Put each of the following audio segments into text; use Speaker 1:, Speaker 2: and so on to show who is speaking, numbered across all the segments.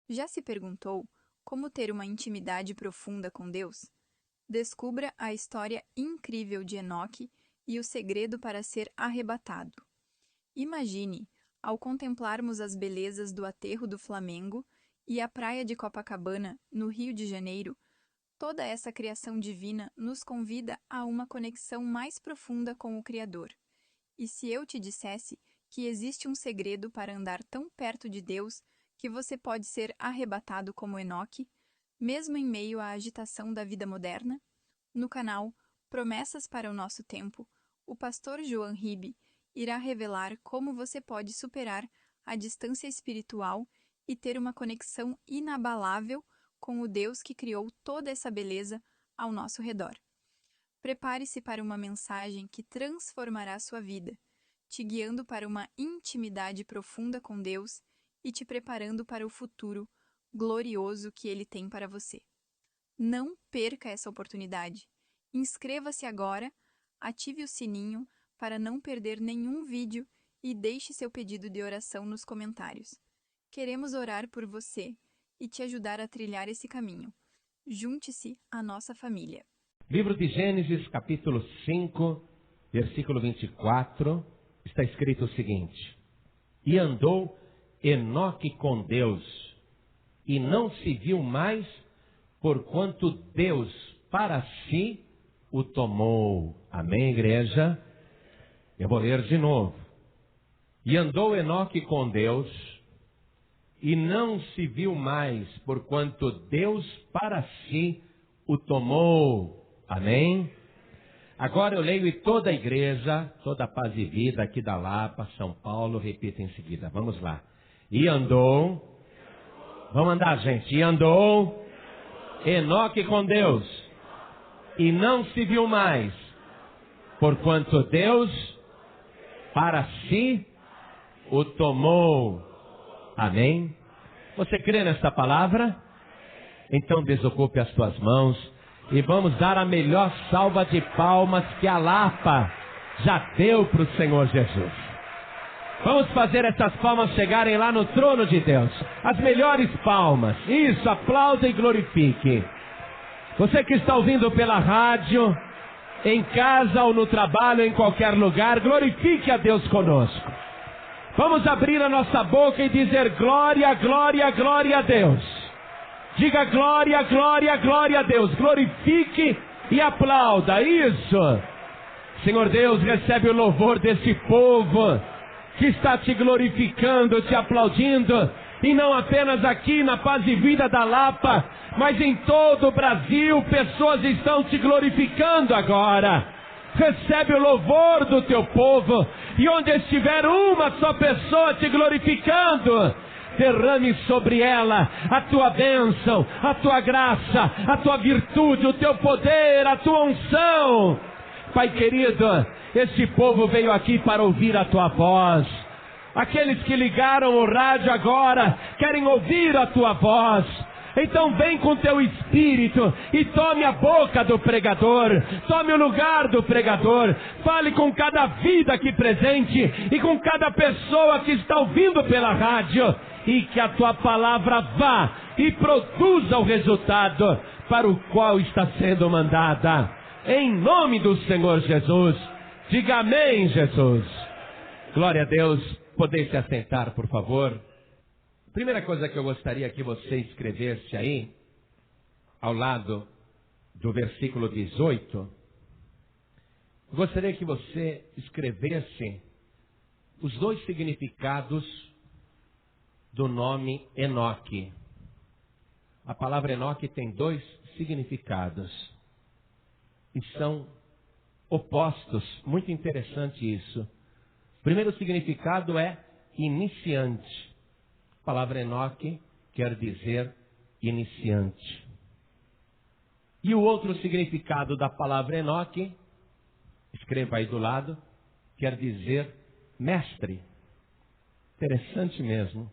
Speaker 1: Já se perguntou como ter uma intimidade profunda com Deus? Descubra a história incrível de Enoque e o segredo para ser arrebatado. Imagine, ao contemplarmos as belezas do aterro do Flamengo e a praia de Copacabana, no Rio de Janeiro, toda essa criação divina nos convida a uma conexão mais profunda com o Criador. E se eu te dissesse que existe um segredo para andar tão perto de Deus que você pode ser arrebatado como Enoque, mesmo em meio à agitação da vida moderna? No canal Promessas para o Nosso Tempo, o pastor Joan Ribe irá revelar como você pode superar a distância espiritual e ter uma conexão inabalável com o Deus que criou toda essa beleza ao nosso redor. Prepare-se para uma mensagem que transformará sua vida, te guiando para uma intimidade profunda com Deus e te preparando para o futuro glorioso que Ele tem para você. Não perca essa oportunidade. Inscreva-se agora, ative o sininho para não perder nenhum vídeo e deixe seu pedido de oração nos comentários. Queremos orar por você e te ajudar a trilhar esse caminho. Junte-se à nossa família.
Speaker 2: Livro de Gênesis, capítulo 5, versículo 24, está escrito o seguinte: E andou Enoque com Deus, e não se viu mais, porquanto Deus para si o tomou. Amém, igreja? Eu vou ler de novo. E andou Enoque com Deus, e não se viu mais, porquanto Deus para si o tomou. Amém? Agora eu leio e toda a igreja, toda a Paz e Vida aqui da Lapa, São Paulo, repita em seguida. Vamos lá. E andou, vamos andar, gente. E andou Enoque com Deus, e não se viu mais, porquanto Deus para si o tomou. Amém? Você crê nesta palavra? Então desocupe as tuas mãos e vamos dar a melhor salva de palmas que a Lapa já deu para o Senhor Jesus. Vamos fazer essas palmas chegarem lá no trono de Deus. As melhores palmas. Isso, aplauda e glorifique. Você que está ouvindo pela rádio, em casa ou no trabalho, em qualquer lugar, glorifique a Deus conosco. Vamos abrir a nossa boca e dizer glória, glória, glória a Deus. Diga glória, glória, glória a Deus. Glorifique e aplauda. Isso. Senhor Deus, recebe o louvor desse povo que está te glorificando, te aplaudindo. E não apenas aqui na Paz e Vida da Lapa, mas em todo o Brasil, pessoas estão te glorificando agora. Recebe o louvor do teu povo. E onde estiver uma só pessoa te glorificando, derrame sobre ela a tua bênção, a tua graça, a tua virtude, o teu poder, a tua unção. Pai querido, este povo veio aqui para ouvir a tua voz. Aqueles que ligaram o rádio agora querem ouvir a tua voz. Então vem com teu espírito e tome a boca do pregador, tome o lugar do pregador, fale com cada vida aqui presente e com cada pessoa que está ouvindo pela rádio, e que a tua palavra vá e produza o resultado para o qual está sendo mandada. Em nome do Senhor Jesus, diga amém, Jesus. Glória a Deus. Poder se assentar, por favor. Primeira coisa que eu gostaria que você escrevesse aí, ao lado do versículo 18, gostaria que você escrevesse os dois significados do nome Enoque. A palavra Enoque tem dois significados e são opostos. Muito interessante isso. O primeiro significado é iniciante. A palavra Enoque quer dizer iniciante. E o outro significado da palavra Enoque, escreva aí do lado, quer dizer mestre. Interessante mesmo.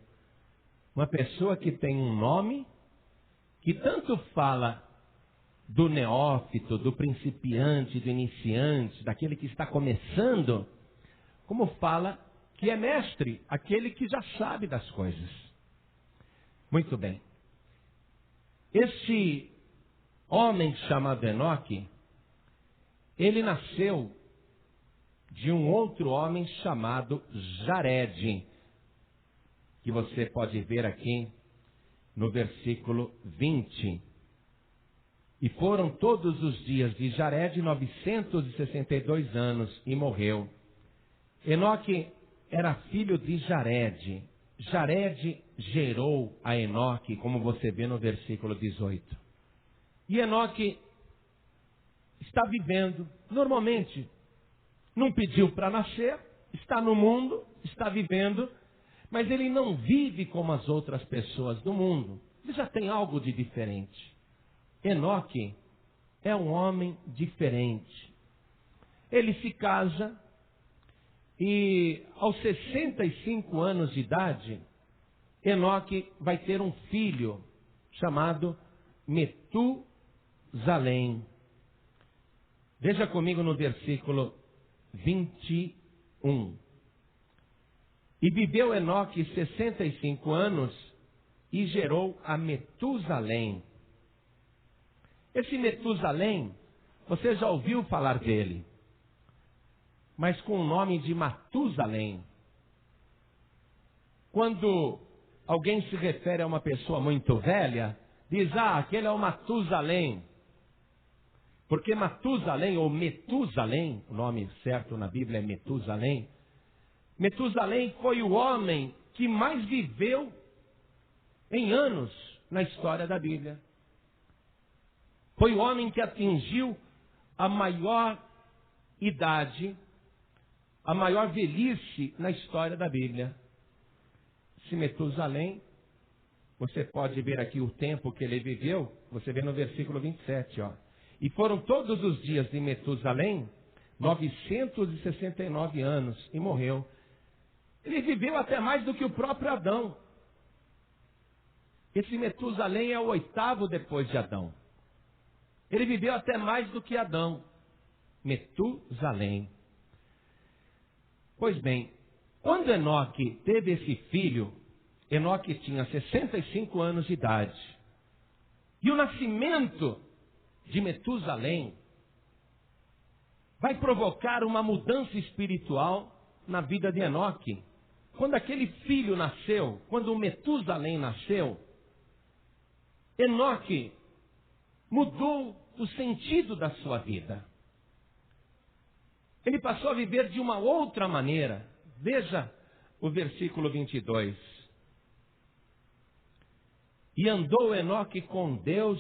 Speaker 2: Uma pessoa que tem um nome que tanto fala do neófito, do principiante, do iniciante, daquele que está começando, como fala que é mestre, aquele que já sabe das coisas. Muito bem. Esse homem chamado Enoque, ele nasceu de um outro homem chamado Jarede, que você pode ver aqui no versículo 20. E foram todos os dias de Jarede 962 anos e morreu. Enoque era filho de Jarede. Jarede gerou a Enoque, como você vê no versículo 18. E Enoque está vivendo normalmente. Não pediu para nascer, está no mundo, está vivendo, mas ele não vive como as outras pessoas do mundo. Ele já tem algo de diferente. Enoque é um homem diferente. Ele se casa e aos 65 anos de idade, Enoque vai ter um filho chamado Metusalém. Veja comigo no versículo 21. E viveu Enoque 65 anos e gerou a Metusalém. Esse Metusalém, você já ouviu falar dele, mas com o nome de Matusalém. Quando alguém se refere a uma pessoa muito velha, diz, aquele é o Matusalém. Porque Matusalém, ou Metusalém, o nome certo na Bíblia é Metusalém. Metusalém foi o homem que mais viveu em anos na história da Bíblia. Foi o homem que atingiu a maior idade, a maior velhice na história da Bíblia. Esse Metusalém, você pode ver aqui o tempo que ele viveu, você vê no versículo 27, E foram todos os dias de Metusalém 969 anos e morreu. Ele viveu até mais do que o próprio Adão. Esse Metusalém é o 8º depois de Adão. Ele viveu até mais do que Adão. Metusalém. Pois bem, quando Enoque teve esse filho, Enoque tinha 65 anos de idade. E o nascimento de Metusalém vai provocar uma mudança espiritual na vida de Enoque. Quando aquele filho nasceu, quando o Metusalém nasceu, Enoque mudou o sentido da sua vida. Ele passou a viver de uma outra maneira. Veja o versículo 22. E andou Enoque com Deus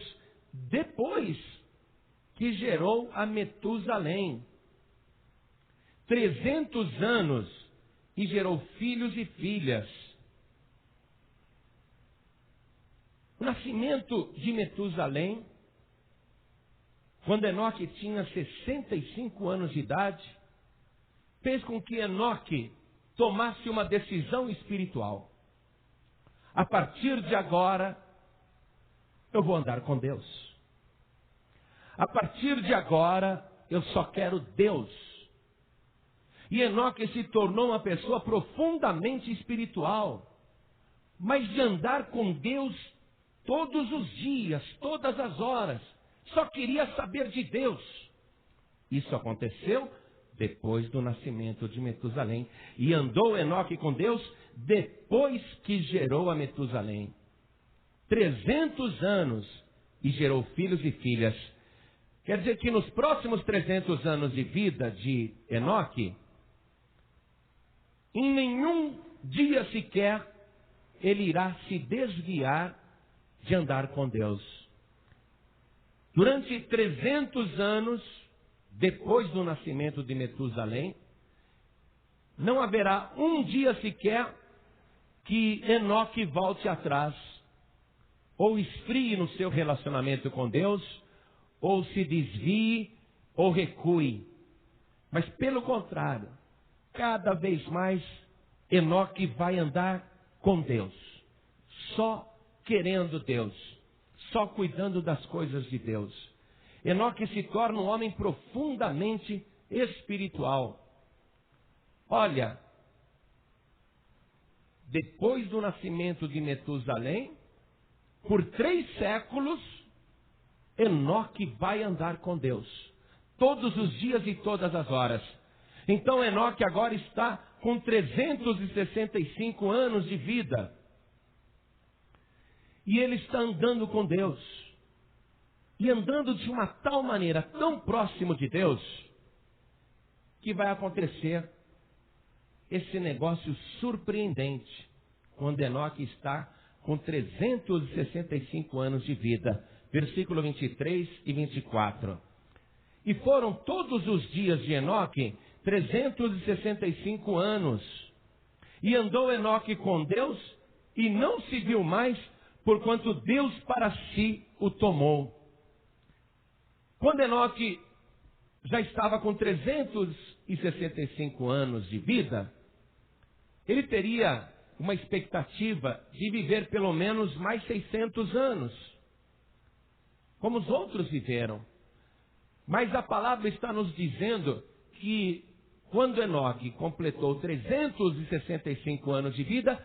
Speaker 2: depois que gerou a Metusalém 300 anos e gerou filhos e filhas. O nascimento de Metusalém, quando Enoque tinha 65 anos de idade, fez com que Enoque tomasse uma decisão espiritual. A partir de agora, eu vou andar com Deus. A partir de agora, eu só quero Deus. E Enoque se tornou uma pessoa profundamente espiritual, mas de andar com Deus todos os dias, todas as horas. Só queria saber de Deus. Isso aconteceu depois do nascimento de Metusalém. E andou Enoque com Deus depois que gerou a Metusalém 300 anos e gerou filhos e filhas. Quer dizer que nos próximos 300 anos de vida de Enoque, em nenhum dia sequer ele irá se desviar de andar com Deus. Durante 300 anos, depois do nascimento de Metusalém, não haverá um dia sequer que Enoque volte atrás, ou esfrie no seu relacionamento com Deus, ou se desvie, ou recue. Mas pelo contrário, cada vez mais Enoque vai andar com Deus, só querendo Deus, só cuidando das coisas de Deus. Enoque se torna um homem profundamente espiritual. Olha, depois do nascimento de Metusalém, por 3 séculos, Enoque vai andar com Deus. Todos os dias e todas as horas. Então Enoque agora está com 365 anos de vida. E ele está andando com Deus. E andando de uma tal maneira, tão próximo de Deus, que vai acontecer esse negócio surpreendente, quando Enoque está com 365 anos de vida. Versículo 23 e 24. E foram todos os dias de Enoque 365 anos. E andou Enoque com Deus, e não se viu mais, porquanto Deus para si o tomou. Quando Enoque já estava com 365 anos de vida, ele teria uma expectativa de viver pelo menos mais 600 anos, como os outros viveram. Mas a palavra está nos dizendo que quando Enoque completou 365 anos de vida,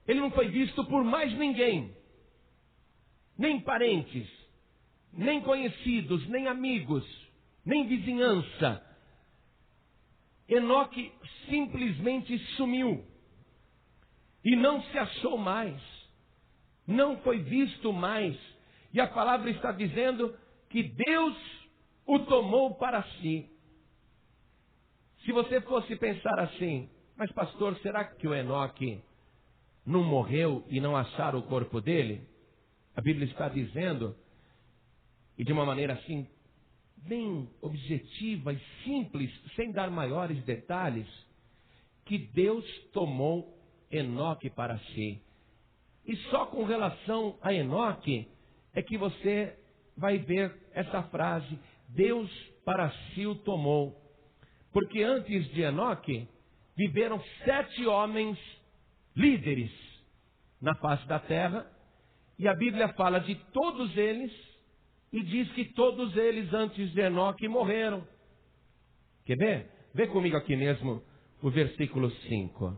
Speaker 2: ele não foi visto por mais ninguém, nem parentes, nem conhecidos, nem amigos, nem vizinhança. Enoque simplesmente sumiu e não se achou mais, não foi visto mais. E a palavra está dizendo que Deus o tomou para si. Se você fosse pensar assim, mas pastor, será que o Enoque não morreu e não acharam o corpo dele? A Bíblia está dizendo, e de uma maneira assim, bem objetiva e simples, sem dar maiores detalhes, que Deus tomou Enoque para si. E só com relação a Enoque é que você vai ver essa frase, Deus para si o tomou. Porque antes de Enoque, viveram 7 homens líderes na face da terra, e a Bíblia fala de todos eles, e diz que todos eles antes de Enoque morreram. Quer ver? Vê comigo aqui mesmo o versículo 5.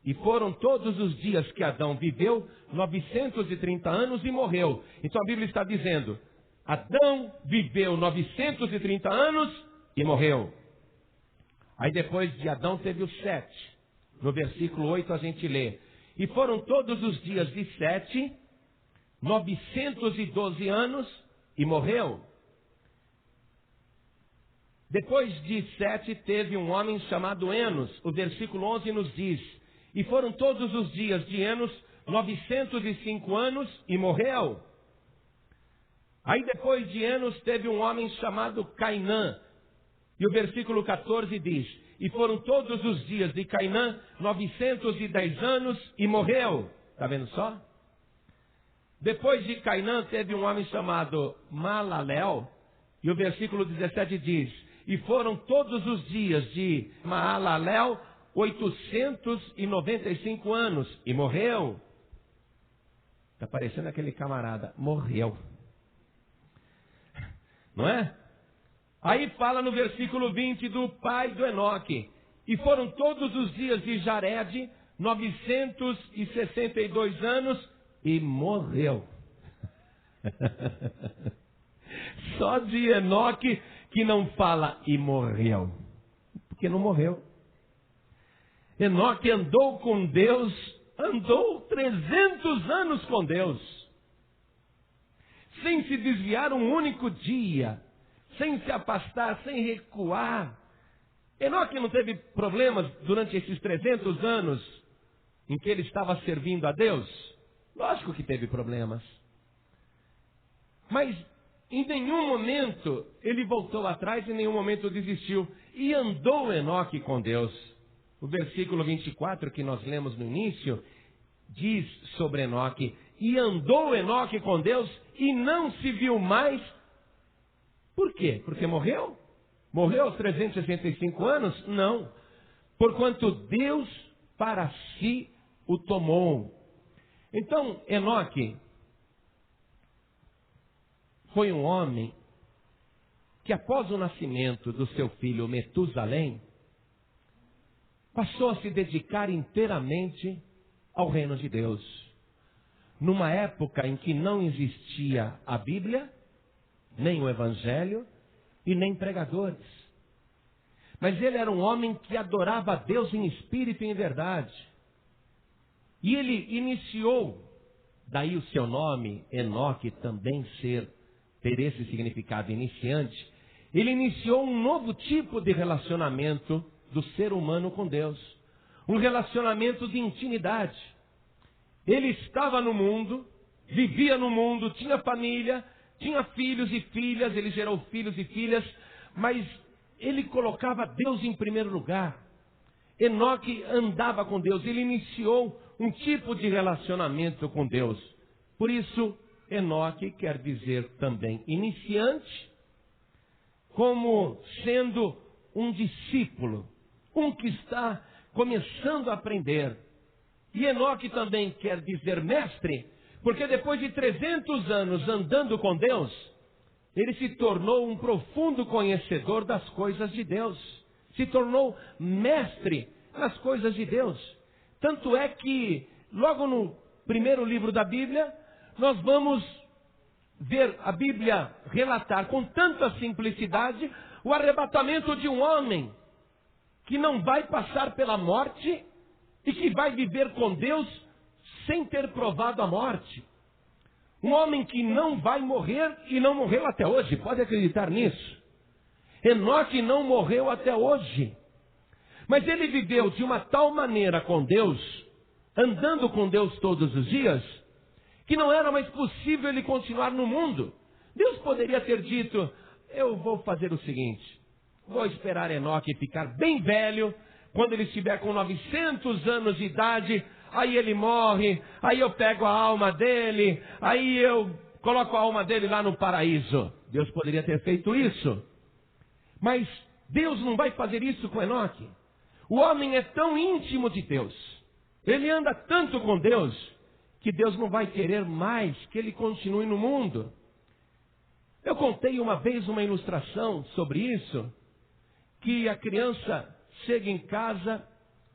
Speaker 2: E foram todos os dias que Adão viveu 930 anos e morreu. Então a Bíblia está dizendo, Adão viveu 930 anos e morreu. Aí depois de Adão teve o 7. No versículo 8 a gente lê. E foram todos os dias de 7, 912 anos e morreu. Depois de 7 teve um homem chamado Enos. O versículo 11 nos diz, e foram todos os dias de Enos 905 anos e morreu. Aí depois de Enos teve um homem chamado Cainã. E o versículo 14 diz, e foram todos os dias de Cainã 910 anos e morreu. Está vendo só? Depois de Cainã teve um homem chamado Maalalel. E o versículo 17 diz, e foram todos os dias de Maalalel 895 anos e morreu. Está parecendo aquele camarada, morreu. Não é? Aí fala no versículo 20 do pai do Enoque. E foram todos os dias de Jared 962 anos e morreu. Só de Enoque que não fala e morreu. Porque não morreu. Enoque andou com Deus, andou 300 anos com Deus. Sem se desviar um único dia. Sem se afastar, sem recuar. Enoque não teve problemas durante esses 300 anos em que ele estava servindo a Deus? Lógico que teve problemas. Mas em nenhum momento ele voltou atrás, em nenhum momento desistiu. E andou Enoque com Deus. O versículo 24 que nós lemos no início diz sobre Enoque, e andou Enoque com Deus e não se viu mais. Por quê? Porque morreu? Morreu aos 365 anos? Não. Porquanto Deus para si o tomou. Então, Enoque foi um homem que após o nascimento do seu filho Metusalém, passou a se dedicar inteiramente ao reino de Deus. numa época em que não existia a Bíblia, nem o Evangelho e nem pregadores. Mas ele era um homem que adorava a Deus em espírito e em verdade. E ele iniciou, daí o seu nome, Enoque, também ter esse significado iniciante. Ele iniciou um novo tipo de relacionamento do ser humano com Deus. Um relacionamento de intimidade. Ele estava no mundo, vivia no mundo, tinha família, tinha filhos e filhas, ele gerou filhos e filhas, mas ele colocava Deus em primeiro lugar. Enoque andava com Deus, ele iniciou um tipo de relacionamento com Deus. Por isso, Enoque quer dizer também iniciante, como sendo um discípulo, um que está começando a aprender. E Enoque também quer dizer mestre, porque depois de 300 anos andando com Deus, ele se tornou um profundo conhecedor das coisas de Deus. Se tornou mestre nas coisas de Deus. Tanto é que, logo no primeiro livro da Bíblia, nós vamos ver a Bíblia relatar com tanta simplicidade o arrebatamento de um homem que não vai passar pela morte e que vai viver com Deus sem ter provado a morte. Um homem que não vai morrer e não morreu até hoje. Pode acreditar nisso? Enoque não morreu até hoje. Mas ele viveu de uma tal maneira com Deus, andando com Deus todos os dias, que não era mais possível ele continuar no mundo. Deus poderia ter dito: eu vou fazer o seguinte, vou esperar Enoque ficar bem velho, quando ele estiver com 900 anos de idade, aí ele morre, aí eu pego a alma dele, aí eu coloco a alma dele lá no paraíso. Deus poderia ter feito isso. Mas Deus não vai fazer isso com Enoque. O homem é tão íntimo de Deus, ele anda tanto com Deus, que Deus não vai querer mais que ele continue no mundo. Eu contei uma vez uma ilustração sobre isso, que a criança chega em casa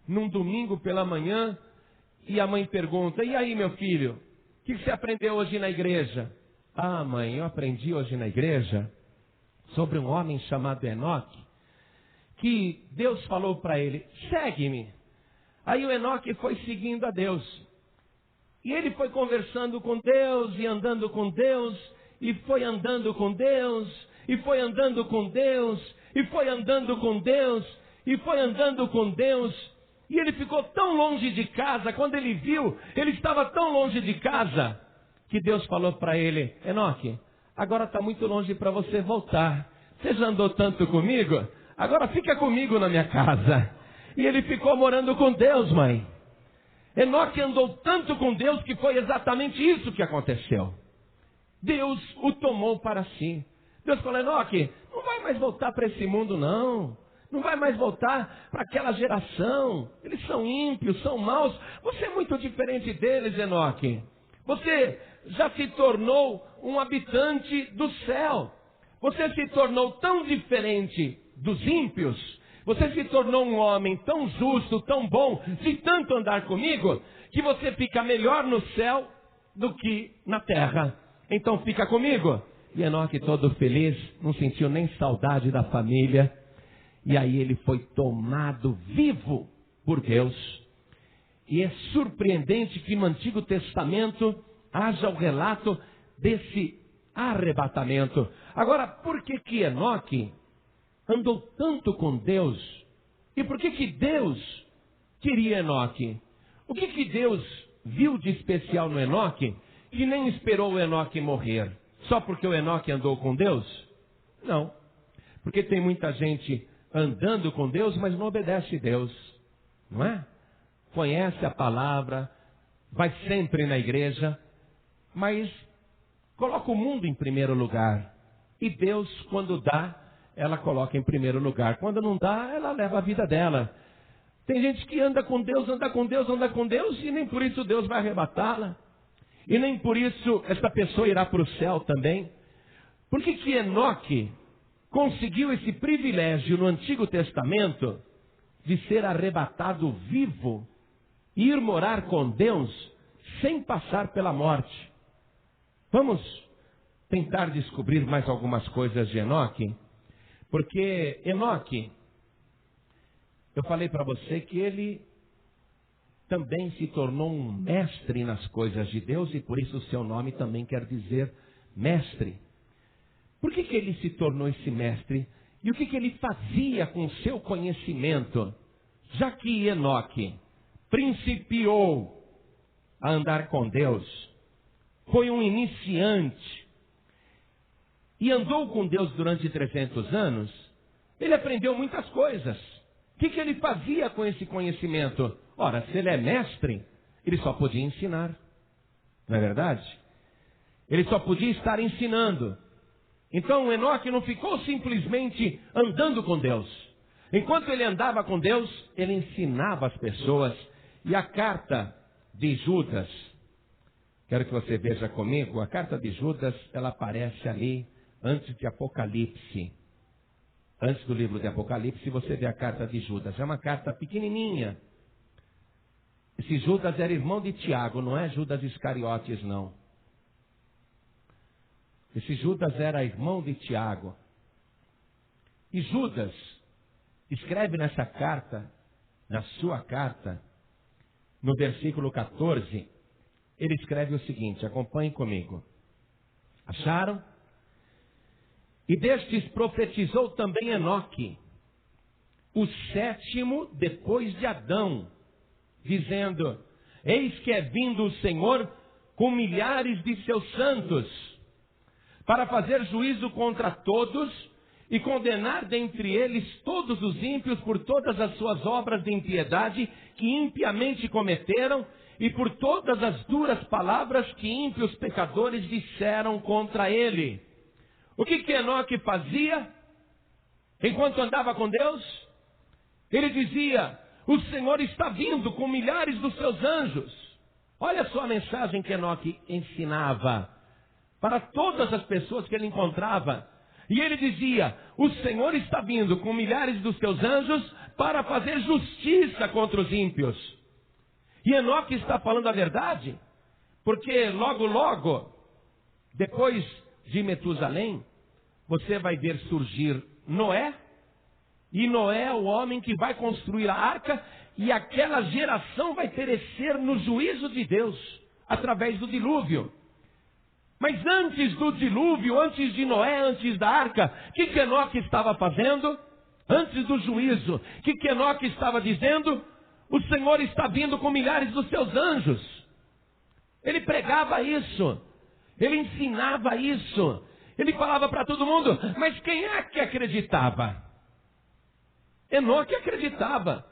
Speaker 2: num domingo pela manhã e a mãe pergunta: e aí, meu filho, o que você aprendeu hoje na igreja? Ah, mãe, eu aprendi hoje na igreja sobre um homem chamado Enoque, que Deus falou para ele: segue-me. Aí o Enoque foi seguindo a Deus. E ele foi conversando com Deus e andando com Deus, e foi andando com Deus, e foi andando com Deus, e foi andando com Deus, e foi andando com Deus. E ele ficou tão longe de casa, quando ele viu, ele estava tão longe de casa, que Deus falou para ele: Enoque, agora está muito longe para você voltar. Você já andou tanto comigo? Agora fica comigo na minha casa. E ele ficou morando com Deus, mãe. Enoque andou tanto com Deus que foi exatamente isso que aconteceu. Deus o tomou para si. Deus falou: Enoque, não vai mais voltar para esse mundo, não. Não vai mais voltar para aquela geração. Eles são ímpios, são maus. Você é muito diferente deles, Enoque. Você já se tornou um habitante do céu. Você se tornou tão diferente dos ímpios. Você se tornou um homem tão justo, tão bom, de tanto andar comigo, que você fica melhor no céu do que na terra. Então fica comigo. E Enoque, todo feliz, não sentiu nem saudade da família. E aí ele foi tomado vivo por Deus. E é surpreendente que no Antigo Testamento haja o relato desse arrebatamento. Agora, por que Enoque andou tanto com Deus? E por que Deus queria Enoque? O que Deus viu de especial no Enoque, que nem esperou o Enoque morrer? Só porque o Enoque andou com Deus? Não. Porque tem muita gente andando com Deus, mas não obedece a Deus. Não é? Conhece a palavra, vai sempre na igreja, mas coloca o mundo em primeiro lugar. E Deus, quando dá, ela coloca em primeiro lugar. Quando não dá, ela leva a vida dela. Tem gente que anda com Deus, anda com Deus, anda com Deus, e nem por isso Deus vai arrebatá-la. E nem por isso essa pessoa irá para o céu também. Por que Enoque conseguiu esse privilégio no Antigo Testamento de ser arrebatado vivo e ir morar com Deus sem passar pela morte. Vamos tentar descobrir mais algumas coisas de Enoque, porque Enoque, eu falei para você que ele também se tornou um mestre nas coisas de Deus e por isso o seu nome também quer dizer mestre. Por que ele se tornou esse mestre? E o que ele fazia com o seu conhecimento? Já que Enoque principiou a andar com Deus, foi um iniciante e andou com Deus durante 300 anos, ele aprendeu muitas coisas. O que ele fazia com esse conhecimento? Ora, se ele é mestre, ele só podia ensinar. Não é verdade? Ele só podia estar ensinando. Então Enoque não ficou simplesmente andando com Deus. Enquanto ele andava com Deus, ele ensinava as pessoas. E a carta de Judas, quero que você veja comigo, a carta de Judas, ela aparece ali antes de Apocalipse. Antes do livro de Apocalipse, você vê a carta de Judas. É uma carta pequenininha. Esse Judas era irmão de Tiago, não é Judas Iscariotes, não. Esse Judas era irmão de Tiago. E Judas escreve nessa carta, na sua carta, no versículo 14, ele escreve o seguinte, acompanhem comigo. Acharam? E destes profetizou também Enoque, o sétimo depois de Adão, dizendo, eis que é vindo o Senhor com milhares de seus santos, para fazer juízo contra todos e condenar dentre eles todos os ímpios por todas as suas obras de impiedade que impiamente cometeram e por todas as duras palavras que ímpios pecadores disseram contra ele. O que Enoque fazia enquanto andava com Deus? Ele dizia, o Senhor está vindo com milhares dos seus anjos. Olha só a mensagem que Enoque ensinava para todas as pessoas que ele encontrava. E ele dizia, o Senhor está vindo com milhares dos seus anjos para fazer justiça contra os ímpios. E Enoque está falando a verdade, porque logo, depois de Metusalém, você vai ver surgir Noé, e Noé é o homem que vai construir a arca, e aquela geração vai perecer no juízo de Deus, através do dilúvio. Mas antes do dilúvio, antes de Noé, antes da arca, o que Enoque estava fazendo? Antes do juízo, o que Enoque estava dizendo? O Senhor está vindo com milhares dos seus anjos. Ele pregava isso, ele ensinava isso, ele falava para todo mundo, mas quem é que acreditava? Enoque acreditava.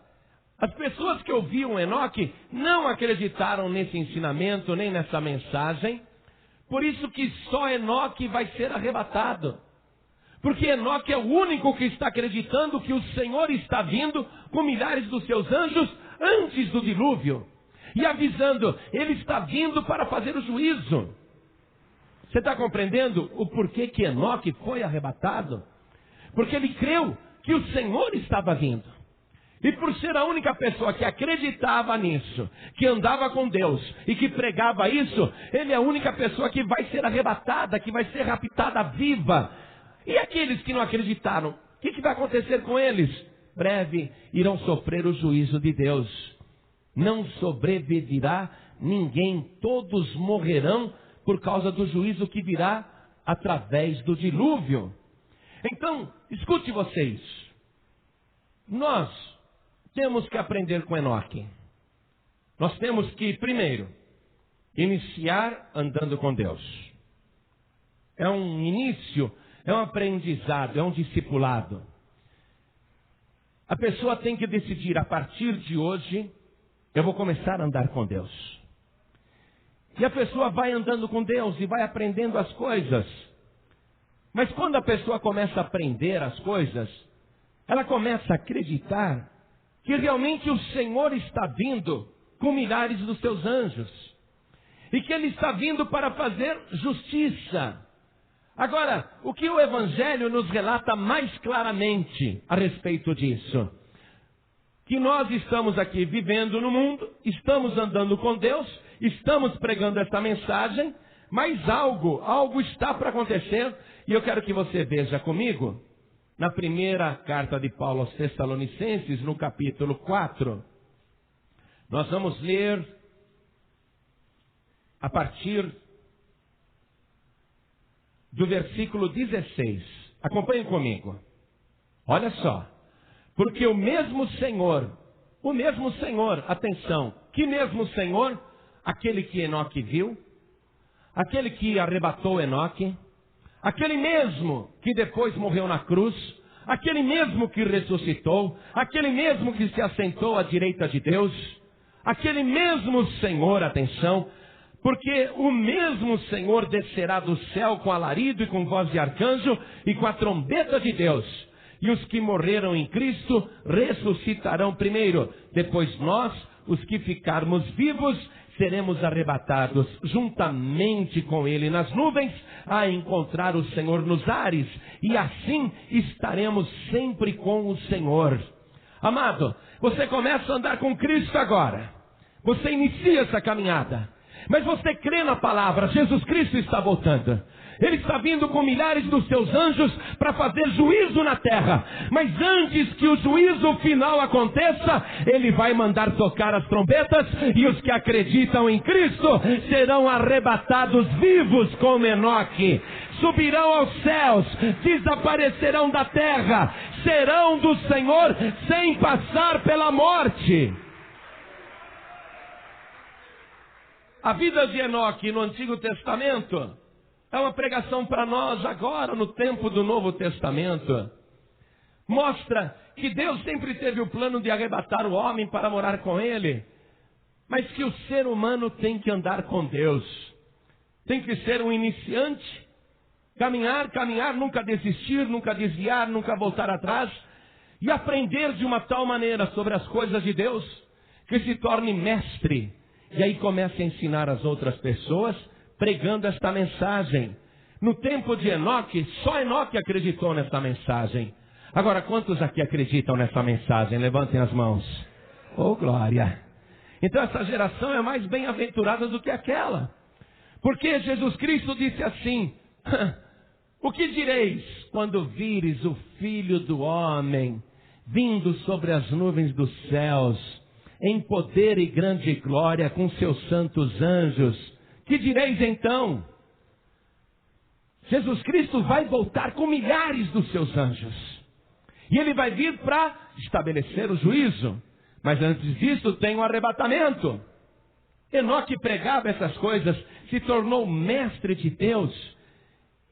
Speaker 2: As pessoas que ouviam Enoque não acreditaram nesse ensinamento, nem nessa mensagem. Por isso que só Enoque vai ser arrebatado. Porque Enoque é o único que está acreditando que o Senhor está vindo com milhares dos seus anjos antes do dilúvio. E avisando, ele está vindo para fazer o juízo. Você está compreendendo o porquê que Enoque foi arrebatado? Porque ele creu que o Senhor estava vindo. E por ser a única pessoa que acreditava nisso, que andava com Deus e que pregava isso, ele é a única pessoa que vai ser arrebatada, que vai ser raptada viva. E aqueles que não acreditaram, o que vai acontecer com eles? Breve irão sofrer o juízo de Deus. Não sobreviverá ninguém, todos morrerão por causa do juízo que virá através do dilúvio. Então, escute vocês, nós temos que aprender com Enoque. Nós temos que, primeiro, iniciar andando com Deus. É um início, é um aprendizado, é um discipulado. A pessoa tem que decidir, a partir de hoje, eu vou começar a andar com Deus. E a pessoa vai andando com Deus e vai aprendendo as coisas. Mas quando a pessoa começa a aprender as coisas, ela começa a acreditar que realmente o Senhor está vindo com milhares dos seus anjos. E que Ele está vindo para fazer justiça. Agora, o que o Evangelho nos relata mais claramente a respeito disso? Que nós estamos aqui vivendo no mundo, estamos andando com Deus, estamos pregando esta mensagem, mas algo está para acontecer, e eu quero que você veja comigo, na primeira carta de Paulo aos Tessalonicenses, no capítulo 4, nós vamos ler a partir do versículo 16. Acompanhem comigo. Olha só. Porque o mesmo Senhor, atenção, que mesmo Senhor, aquele que Enoque viu, aquele que arrebatou Enoque, aquele mesmo que depois morreu na cruz, aquele mesmo que ressuscitou, aquele mesmo que se assentou à direita de Deus, aquele mesmo Senhor, atenção, porque o mesmo Senhor descerá do céu com alarido e com voz de arcanjo e com a trombeta de Deus. E os que morreram em Cristo ressuscitarão primeiro. Depois nós, os que ficarmos vivos, seremos arrebatados juntamente com Ele nas nuvens, a encontrar o Senhor nos ares. E assim estaremos sempre com o Senhor. Amado, você começa a andar com Cristo agora. Você inicia essa caminhada. Mas você crê na palavra, Jesus Cristo está voltando. Ele está vindo com milhares dos seus anjos para fazer juízo na terra. Mas antes que o juízo final aconteça, Ele vai mandar tocar as trombetas, e os que acreditam em Cristo serão arrebatados vivos como Enoque. Subirão aos céus, desaparecerão da terra, serão do Senhor sem passar pela morte. A vida de Enoque no Antigo Testamento é uma pregação para nós agora, no tempo do Novo Testamento. Mostra que Deus sempre teve o plano de arrebatar o homem para morar com Ele, mas que o ser humano tem que andar com Deus. Tem que ser um iniciante, caminhar, nunca desistir, nunca desviar, nunca voltar atrás, e aprender de uma tal maneira sobre as coisas de Deus, que se torne mestre. E aí começa a ensinar as outras pessoas, pregando esta mensagem. No tempo de Enoque, só Enoque acreditou nesta mensagem. Agora, quantos aqui acreditam nessa mensagem? Levantem as mãos. Oh, glória! Então essa geração é mais bem-aventurada do que aquela. Porque Jesus Cristo disse assim: o que direis quando vires o Filho do Homem vindo sobre as nuvens dos céus, em poder e grande glória com seus santos anjos? Que direis então? Jesus Cristo vai voltar com milhares dos seus anjos. E Ele vai vir para estabelecer o juízo. Mas antes disso tem o arrebatamento. Enoque pregava essas coisas, se tornou mestre de Deus.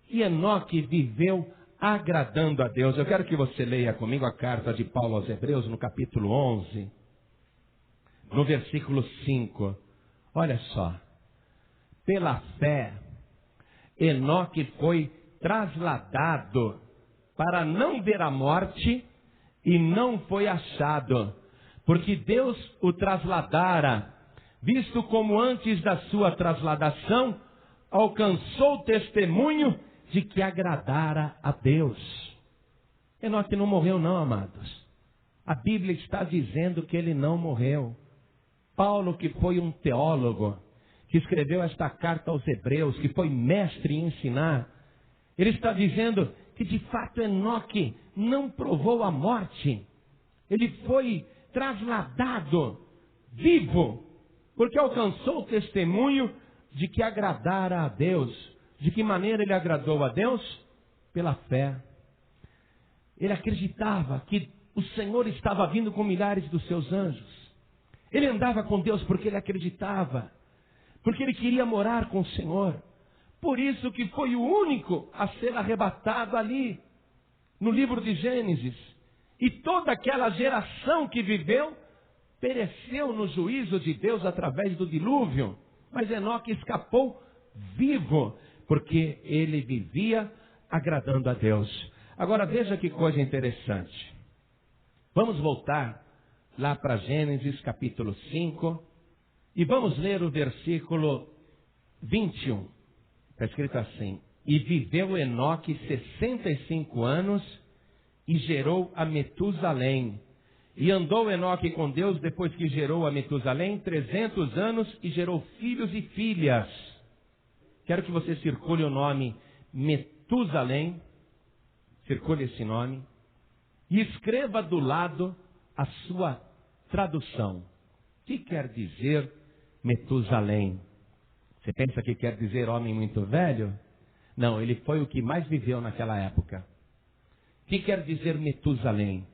Speaker 2: E Enoque viveu agradando a Deus. Eu quero que você leia comigo a carta de Paulo aos Hebreus, no capítulo 11. No versículo 5, olha só. Pela fé, Enoque foi trasladado para não ver a morte e não foi achado, porque Deus o trasladara, visto como antes da sua trasladação alcançou o testemunho de que agradara a Deus. Enoque não morreu não, amados. A Bíblia está dizendo que ele não morreu. Paulo, que foi um teólogo, que escreveu esta carta aos Hebreus, que foi mestre em ensinar, ele está dizendo que de fato Enoque não provou a morte. Ele foi trasladado vivo, porque alcançou o testemunho de que agradara a Deus. De que maneira ele agradou a Deus? Pela fé. Ele acreditava que o Senhor estava vindo com milhares dos seus anjos. Ele andava com Deus porque ele acreditava, porque ele queria morar com o Senhor. Por isso que foi o único a ser arrebatado ali, no livro de Gênesis. E toda aquela geração que viveu, pereceu no juízo de Deus através do dilúvio. Mas Enoque escapou vivo, porque ele vivia agradando a Deus. Agora veja que coisa interessante. Vamos voltar lá para Gênesis capítulo 5, e vamos ler o versículo 21. Está escrito assim: e viveu Enoque 65 anos, e gerou a Metusalém. E andou Enoque com Deus depois que gerou a Metusalém 300 anos e gerou filhos e filhas. Quero que você circule o nome Metusalém, circule esse nome, e escreva do lado a sua tradução. O que quer dizer Metusalém? Você pensa que quer dizer homem muito velho? Não, ele foi o que mais viveu naquela época. O que quer dizer Metusalém?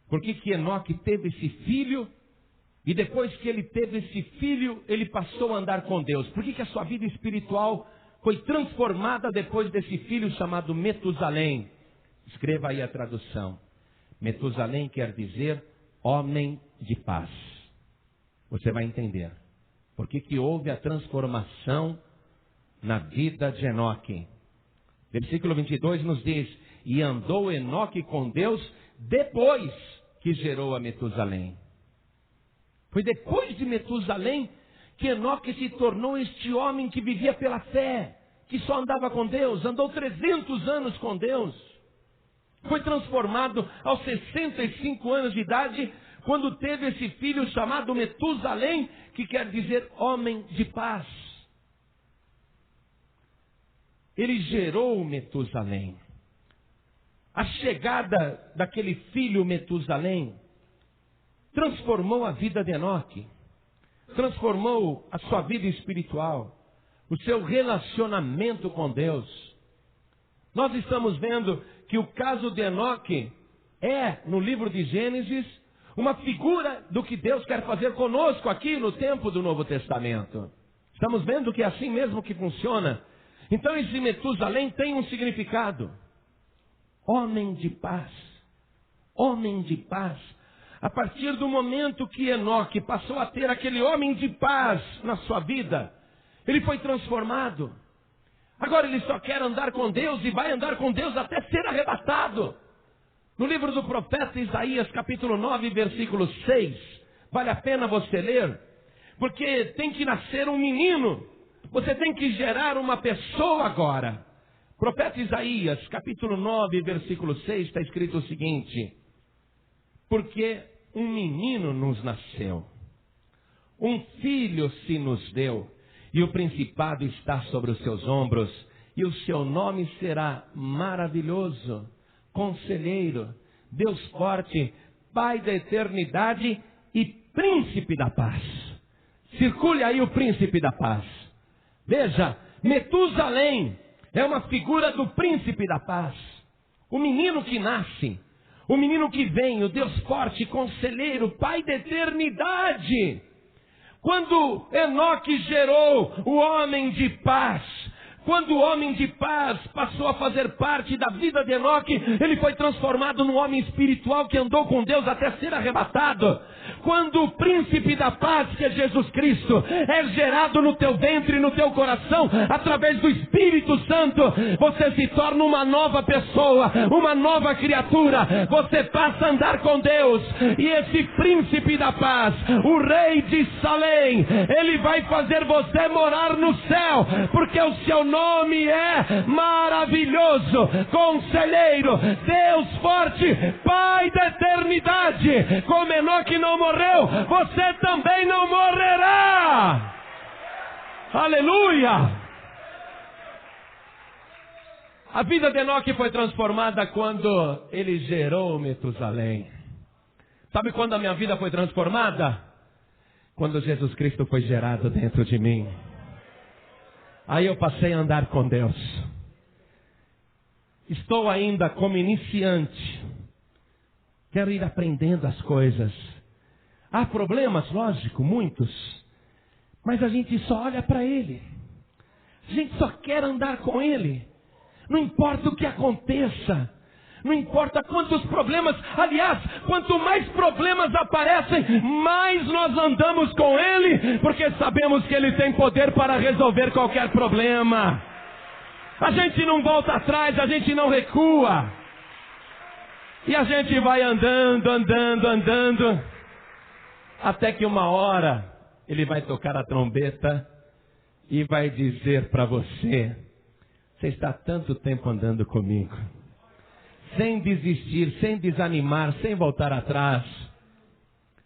Speaker 2: Por que Enoque teve esse filho e depois que ele teve esse filho, ele passou a andar com Deus? Por que a sua vida espiritual foi transformada depois desse filho chamado Metusalém? Escreva aí a tradução. Metusalém quer dizer homem de paz. Você vai entender. Por que houve a transformação na vida de Enoque? Versículo 22 nos diz: e andou Enoque com Deus depois que gerou a Metusalém. Foi depois de Metusalém que Enoque se tornou este homem que vivia pela fé, que só andava com Deus, andou 300 anos com Deus. Foi transformado aos 65 anos de idade, quando teve esse filho chamado Metusalém, que quer dizer homem de paz. Ele gerou Metusalém. A chegada daquele filho Metusalém transformou a vida de Enoque, transformou a sua vida espiritual, o seu relacionamento com Deus. Nós estamos vendo que o caso de Enoque é, no livro de Gênesis, uma figura do que Deus quer fazer conosco aqui no tempo do Novo Testamento. Estamos vendo que é assim mesmo que funciona. Então esse Metusalém tem um significado. Homem de paz. Homem de paz. A partir do momento que Enoque passou a ter aquele homem de paz na sua vida, ele foi transformado. Agora ele só quer andar com Deus e vai andar com Deus até ser arrebatado. No livro do profeta Isaías, capítulo 9, versículo 6, vale a pena você ler, porque tem que nascer um menino, você tem que gerar uma pessoa agora. Profeta Isaías, capítulo 9, versículo 6, está escrito o seguinte: porque um menino nos nasceu, um filho se nos deu, e o principado está sobre os seus ombros, e o seu nome será maravilhoso, Conselheiro, Deus forte, Pai da eternidade e Príncipe da paz. Circule aí o Príncipe da paz. Veja, Metusalém é uma figura do Príncipe da paz. O menino que nasce, o menino que vem, o Deus forte, Conselheiro, Pai da eternidade. Quando Enoque gerou o homem de paz, quando o homem de paz passou a fazer parte da vida de Enoque, ele foi transformado num homem espiritual que andou com Deus até ser arrebatado. Quando o príncipe da paz, que é Jesus Cristo, é gerado no teu ventre e no teu coração, através do Espírito Santo, você se torna uma nova pessoa, uma nova criatura. Você passa a andar com Deus. E esse príncipe da paz, o rei de Salém, ele vai fazer você morar no céu, porque o seu nome é maravilhoso, Conselheiro, Deus forte, Pai da eternidade. Como Enoque não morreu, você também não morrerá. Aleluia! A vida de Enoque foi transformada quando ele gerou Metusalém. Sabe quando a minha vida foi transformada? Quando Jesus Cristo foi gerado dentro de mim. Aí eu passei a andar com Deus. Estou ainda como iniciante. Quero ir aprendendo as coisas. Há problemas, lógico, muitos. Mas a gente só olha para Ele. A gente só quer andar com Ele. Não importa o que aconteça. Não importa quantos problemas. Aliás, quanto mais problemas aparecem, mais nós andamos com Ele, porque sabemos que Ele tem poder para resolver qualquer problema. A gente não volta atrás, a gente não recua. E a gente vai andando, até que uma hora Ele vai tocar a trombeta e vai dizer para você: você está há tanto tempo andando comigo, sem desistir, sem desanimar, sem voltar atrás.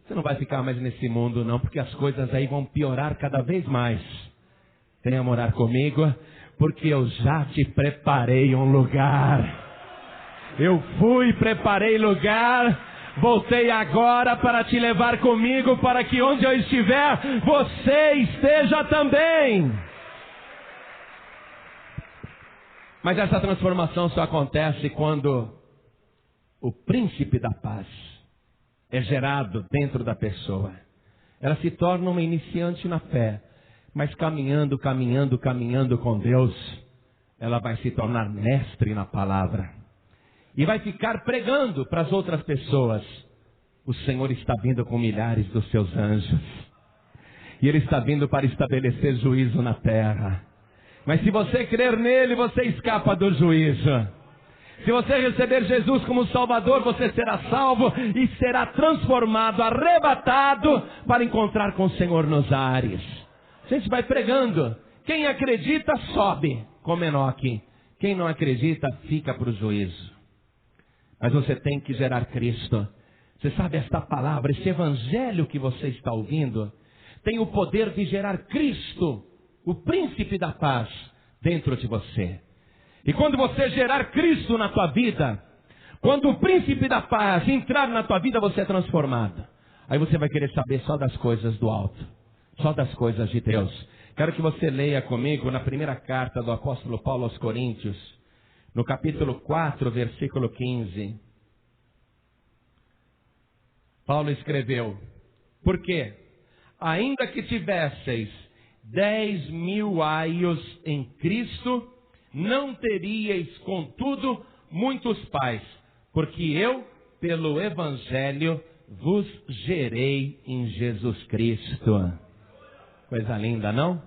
Speaker 2: Você não vai ficar mais nesse mundo não, porque as coisas aí vão piorar cada vez mais. Venha morar comigo, porque eu já te preparei um lugar. Eu fui, preparei lugar, voltei agora para te levar comigo, para que onde eu estiver, você esteja também. Mas essa transformação só acontece quando o príncipe da paz é gerado dentro da pessoa. Ela se torna uma iniciante na fé, mas caminhando com Deus, ela vai se tornar mestre na palavra. E vai ficar pregando para as outras pessoas. O Senhor está vindo com milhares dos seus anjos. E Ele está vindo para estabelecer juízo na terra. Mas se você crer nele, você escapa do juízo. Se você receber Jesus como Salvador, você será salvo e será transformado, arrebatado para encontrar com o Senhor nos ares. A gente vai pregando. Quem acredita, sobe, como Enoque. Quem não acredita, fica para o juízo. Mas você tem que gerar Cristo. Você sabe, esta palavra, esse evangelho que você está ouvindo, tem o poder de gerar Cristo, o príncipe da paz, dentro de você. E quando você gerar Cristo na tua vida, quando o príncipe da paz entrar na tua vida, você é transformado. Aí você vai querer saber só das coisas do alto, só das coisas de Deus. Quero que você leia comigo na primeira carta do apóstolo Paulo aos Coríntios, no capítulo 4, versículo 15. Paulo escreveu: porque, ainda que tivesseis 10.000 aios em Cristo, não teríeis, contudo, muitos pais, porque eu, pelo Evangelho, vos gerei em Jesus Cristo. Coisa linda, não?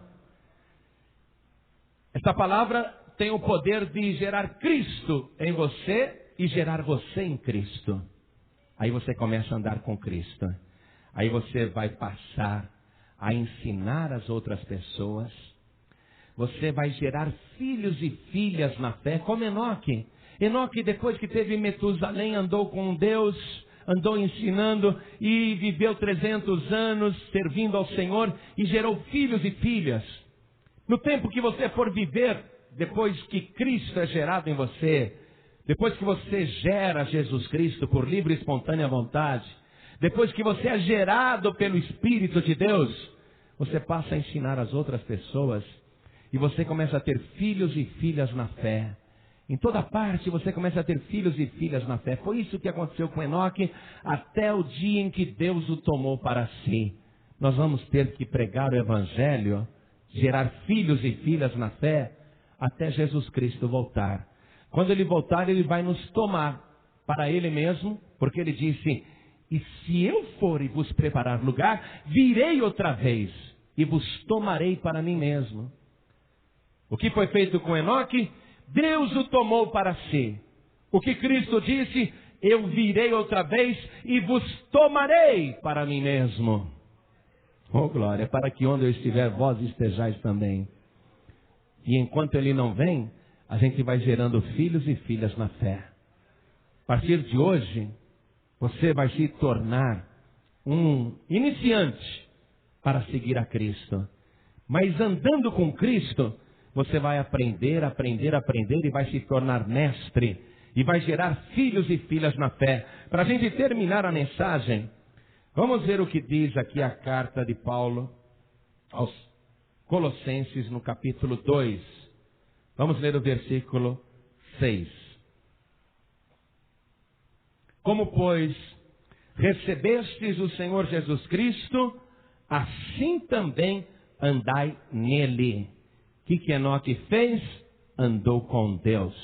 Speaker 2: Essa palavra tem o poder de gerar Cristo em você e gerar você em Cristo. Aí você começa a andar com Cristo. Aí você vai passar a ensinar as outras pessoas. Você vai gerar filhos e filhas na fé, como Enoque. Enoque, depois que teve Metusalém, andou com Deus, andou ensinando e viveu 300 anos servindo ao Senhor e gerou filhos e filhas. No tempo que você for viver, depois que Cristo é gerado em você, depois que você gera Jesus Cristo por livre e espontânea vontade, depois que você é gerado pelo Espírito de Deus, você passa a ensinar as outras pessoas e você começa a ter filhos e filhas na fé. Em toda parte você começa a ter filhos e filhas na fé. Foi isso que aconteceu com Enoque até o dia em que Deus o tomou para si. Nós vamos ter que pregar o Evangelho, gerar filhos e filhas na fé, até Jesus Cristo voltar. Quando Ele voltar, Ele vai nos tomar para Ele mesmo, porque Ele disse: e se eu for e vos preparar lugar, virei outra vez e vos tomarei para mim mesmo. O que foi feito com Enoque? Deus o tomou para si. O que Cristo disse? Eu virei outra vez e vos tomarei para mim mesmo. Oh glória, para que onde eu estiver, vós estejais também. E enquanto Ele não vem, a gente vai gerando filhos e filhas na fé. A partir de hoje, você vai se tornar um iniciante para seguir a Cristo. Mas andando com Cristo, você vai aprender e vai se tornar mestre. E vai gerar filhos e filhas na fé. Para a gente terminar a mensagem, vamos ver o que diz aqui a carta de Paulo aos Colossenses no capítulo 2. Vamos ler o versículo 6. Como, pois, recebestes o Senhor Jesus Cristo, assim também andai nele. O que Enoque fez? Andou com Deus.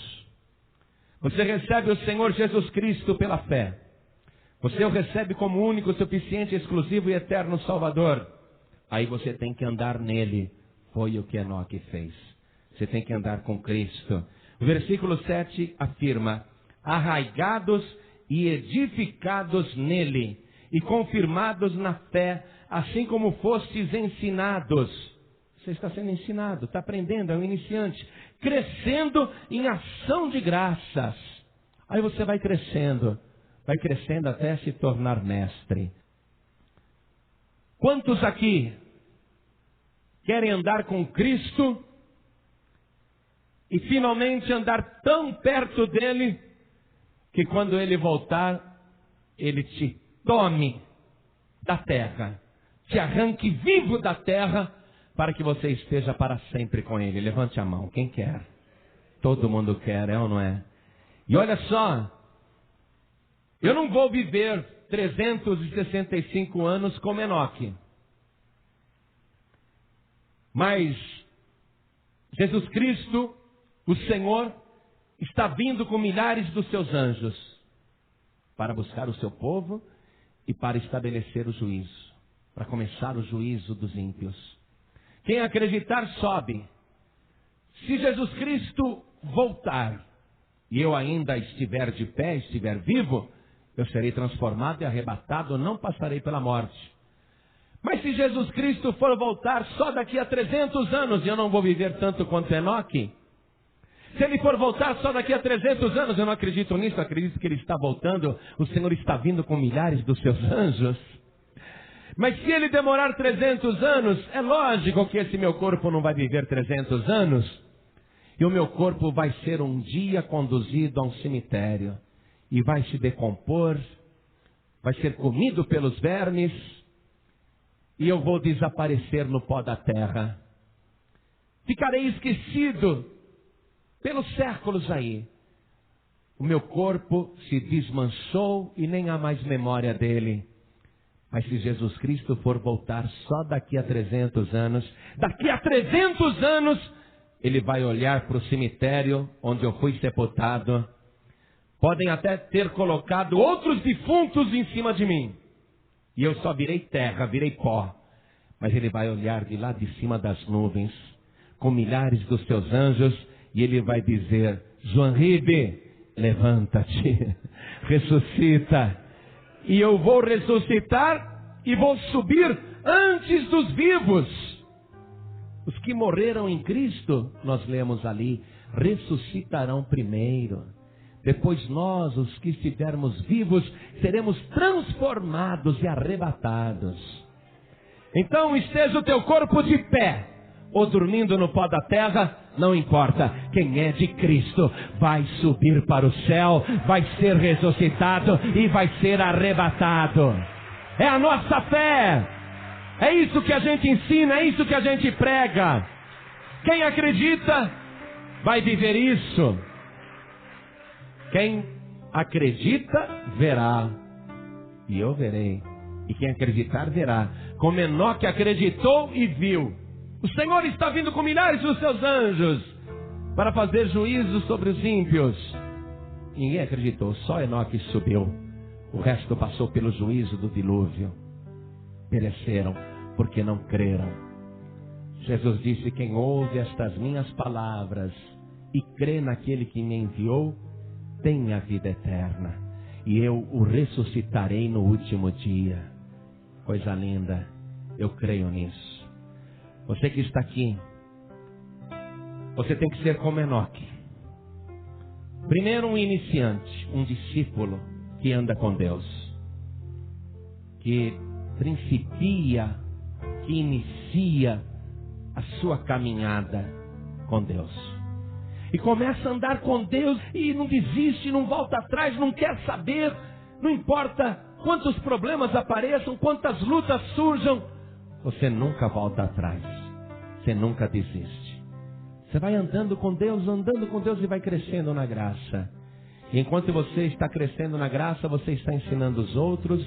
Speaker 2: Você recebe o Senhor Jesus Cristo pela fé. Você o recebe como único, suficiente, exclusivo e eterno Salvador. Aí você tem que andar nele. Foi o que Enoque fez. Você tem que andar com Cristo. O versículo 7 afirma: arraigados e edificados nele, e confirmados na fé, assim como fostes ensinados. Você está sendo ensinado, está aprendendo, é um iniciante. Crescendo em ação de graças. Aí você vai crescendo até se tornar mestre. Quantos aqui querem andar com Cristo e finalmente andar tão perto dele que quando ele voltar, ele te tome da terra, te arranque vivo da terra, para que você esteja para sempre com ele? Levante a mão, quem quer? Todo mundo quer, é ou não é? E olha só, eu não vou viver 365 anos como Enoque. Mas Jesus Cristo, o Senhor, está vindo com milhares dos seus anjos para buscar o seu povo e para estabelecer o juízo, para começar o juízo dos ímpios. Quem acreditar sobe. Se Jesus Cristo voltar e eu ainda estiver de pé, estiver vivo, eu serei transformado e arrebatado, não passarei pela morte. Mas se Jesus Cristo for voltar só daqui a 300 anos, e eu não vou viver tanto quanto Enoque, se ele for voltar só daqui a 300 anos, eu não acredito nisso, acredito que ele está voltando, o Senhor está vindo com milhares dos seus anjos. Mas se ele demorar 300 anos, é lógico que esse meu corpo não vai viver 300 anos, e o meu corpo vai ser um dia conduzido a um cemitério, e vai se decompor, vai ser comido pelos vermes, e eu vou desaparecer no pó da terra. Ficarei esquecido pelos séculos aí. O meu corpo se desmanchou e nem há mais memória dele. Mas se Jesus Cristo for voltar só daqui a 300 anos, daqui a 300 anos, ele vai olhar para o cemitério onde eu fui sepultado. Podem até ter colocado outros defuntos em cima de mim. E eu só virei terra, virei pó. Mas ele vai olhar de lá de cima das nuvens, com milhares dos seus anjos, e ele vai dizer: João Ribe, levanta-te, ressuscita. E eu vou ressuscitar e vou subir antes dos vivos. Os que morreram em Cristo, nós lemos ali, ressuscitarão primeiro. Depois nós, os que estivermos vivos, seremos transformados e arrebatados. Então esteja o teu corpo de pé, ou dormindo no pó da terra, não importa. Quem é de Cristo vai subir para o céu, vai ser ressuscitado e vai ser arrebatado. É a nossa fé. É isso que a gente ensina, é isso que a gente prega. Quem acredita vai viver isso. Quem acredita verá, e eu verei. E quem acreditar verá, como Enoque acreditou e viu. O Senhor está vindo com milhares dos seus anjos para fazer juízo sobre os ímpios. Ninguém acreditou, só Enoque subiu. O resto passou pelo juízo do dilúvio. Pereceram porque não creram. Jesus disse: quem ouve estas minhas palavras e crê naquele que me enviou, tem a vida eterna, e eu o ressuscitarei no último dia. Coisa linda, eu creio nisso. Você que está aqui, você tem que ser como Enoque. Primeiro um iniciante, um discípulo que anda com Deus, que principia, que inicia a sua caminhada com Deus. E começa a andar com Deus e não desiste, não volta atrás, não quer saber, não importa quantos problemas apareçam, quantas lutas surjam, você nunca volta atrás, você nunca desiste. Você vai andando com Deus e vai crescendo na graça. E enquanto você está crescendo na graça, você está ensinando os outros,